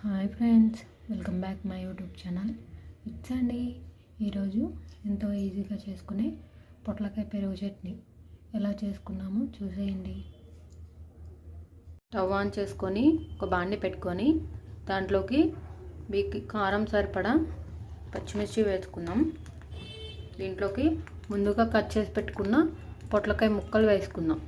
Hi friends, welcome back my YouTube channel. It's అండి. ఈరోజు ఎంతో ఈజీగా చేసుకునే పొట్లకాయ పెరుగు చట్నీ ఎలా చేసుకున్నామో చూసేయండి. స్టవ్ ఆన్ చేసుకొని ఒక బాండి పెట్టుకొని దాంట్లోకి మీకు కారం సరిపడా పచ్చిమిర్చి వేసుకుందాం. దీంట్లోకి ముందుగా కట్ చేసి పెట్టుకున్న పొట్లకాయ ముక్కలు వేసుకుందాం.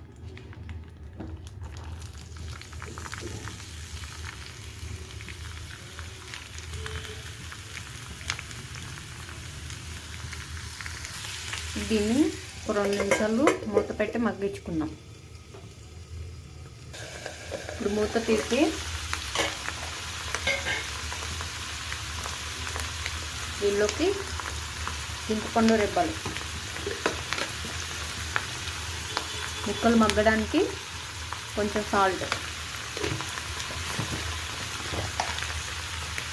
దీన్ని ఒక 2 నిమిషాలు మూత పెట్టి మగ్గించుకుందాం. ఇప్పుడు మూత తీసి దీనిలోకి చింతపండు రెబ్బలు, ముక్కలు మగ్గడానికి కొంచెం సాల్ట్,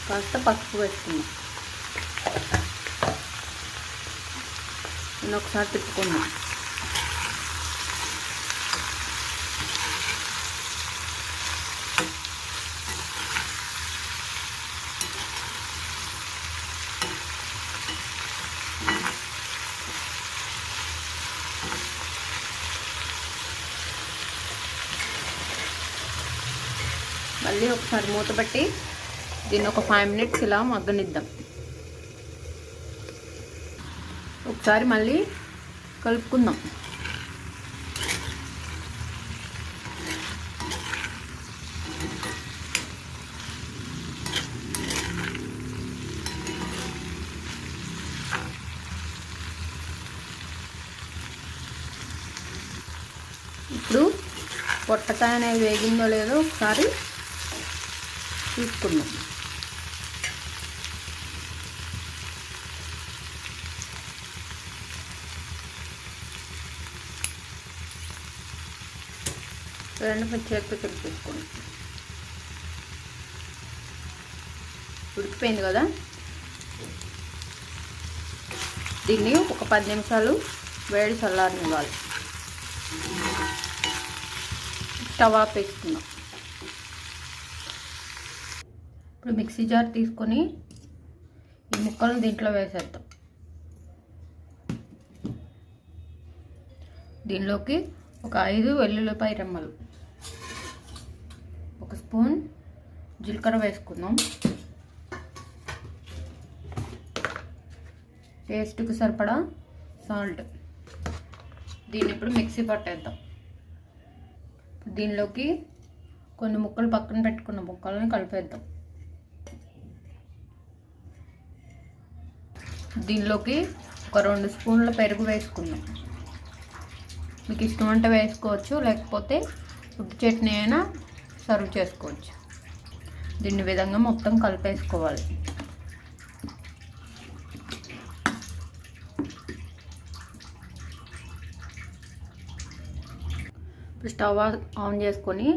కాస్త పసుపు వేసుకుందాం. నేను ఒకసారి తిప్పుకుందాం. మళ్ళీ ఒకసారి మూత పెట్టి దీన్ని ఒక 5 మినిట్స్ ఇలా మగ్గనిద్దాం. ఒకసారి మళ్ళీ కలుపుకుందాం. ఇప్పుడు పొట్లకాయ అనేది వేగిందో లేదో ఒకసారి చూసుకుందాం. రెండు చేతితో తిప్పేసుకోండి. ఉడికిపోయింది కదా. దీన్ని ఒక 10 నిమిషాలు వేడి చల్లారనివ్వాలి. స్టవ్ ఆఫ్ వేసుకుందాం. ఇప్పుడు మిక్సీ జార్ తీసుకొని ఈ ముక్కలను దీంట్లో వేసేద్దాం. దీనిలోకి ఒక 5 వెల్లుల్లిపాయ రెమ్మలు, 1 స్పూన్ జీలకర్ర వేసుకుందాం. టేస్ట్కి సరిపడా సాల్ట్. దీన్ని ఇప్పుడు మిక్సీ పట్టేద్దాం. దీనిలోకి కొన్ని ముక్కలు పక్కన పెట్టుకున్న ముక్కలని కలిపేద్దాం. దీనిలోకి ఒక 2 స్పూన్ల పెరుగు వేసుకుందాం. మీకు ఇష్టం అంటే వేసుకోవచ్చు, లేకపోతే ఉట్టి చట్నీ అయినా సర్వ్ చేసుకోవచ్చు. దీన్ని విధంగా మొత్తం కలిపేసుకోవాలి. ఇప్పుడు స్టవ్ ఆన్ చేసుకొని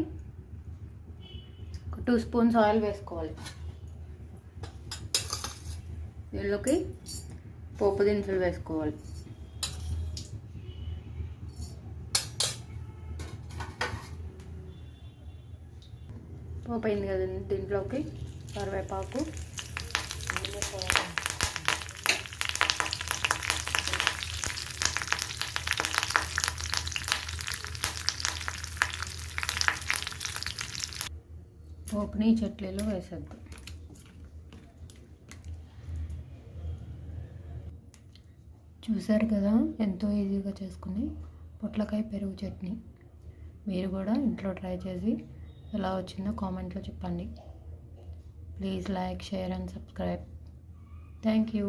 ఒక 2 స్పూన్స్ ఆయిల్ వేసుకోవాలి. దీనిలోకి పోపు దినుసులు వేసుకోవాలి. పోపు అయింది కదండి. దీంట్లోకి కరివేపాకు, పోపుని చట్నీలో వేసేద్దాం. చూసారు కదా, ఎంతో ఈజీగా చేసుకుని పొట్లకాయ పెరుగు చట్నీ. మీరు కూడా ఇంట్లో ట్రై చేసి ఎలా వచ్చిందో కామెంట్లో చెప్పండి. Please like, share and subscribe. Thank you.